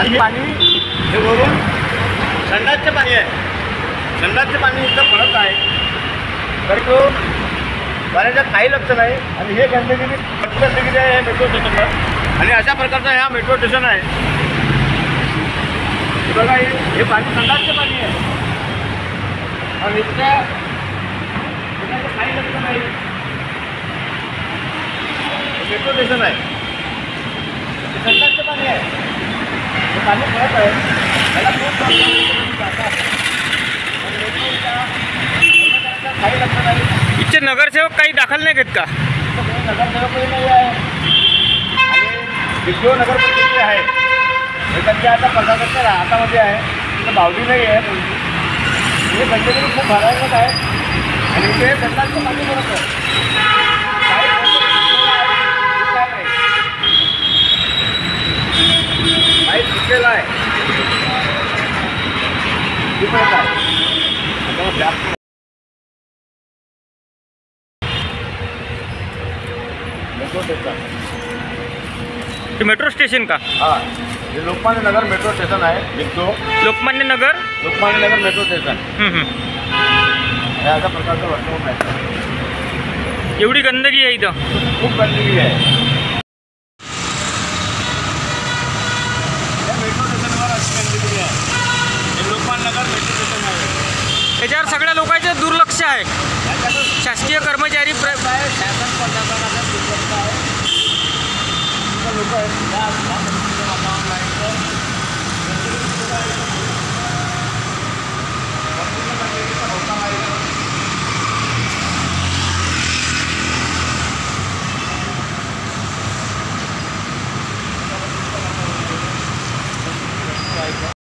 आणि पाणी हे वरून संडासचे पाणी आहे. संडासचे पाणी इथं पडत आहे तर तो बऱ्याचशा काही लक्ष नाही. आणि हे गंदगी गंदगी आहे मेट्रो स्टेशनवर. आणि अशा प्रकारचं ह्या मेट्रो स्टेशन आहे. बघा हे पाणी संडासचे पाणी आहे आणि इतक्या काही लक्ष नाही. मेट्रो स्टेशन आहे, संडासचं पाणी आहे, हे पाणी पडत आहे. त्याला खूप काही लक्ष नाही. इथचे नगरसेवक काही दाखल नाही घेत का? नगरसेवकही नाही आहे आणि जो नगरपंचायती आहे त्यांच्या आता प्रशासनाच्या हातामध्ये आहे. तिथं बावडी नाही आहे. हे गंदगी खूप भयानक आहे आणि इथे संडासचं पाणी पडत आहे. काही चुकलेलं आहे. मेट्रो स्टेशन का? हाँ, ये लोकमान्य नगर मेट्रो स्टेशन आहे. लिखतो लोकमान्य नगर मेट्रो स्टेशन. हे अशा प्रकारचं वर्तवून आहे. एवढी गंदगी आहे इथं. खूप गंदगी आहे. या मेट्रो स्टेशनवर अशी गंदगी आहे. हे लोकमान्य नगर मेट्रो स्टेशन आहे. त्याच्यावर सगळ्या लोकांचे दुर्लक्ष आहे. शासकीय कर्मचारी शासन प्रशासनाचा दुर्लक्ष आहे. लोक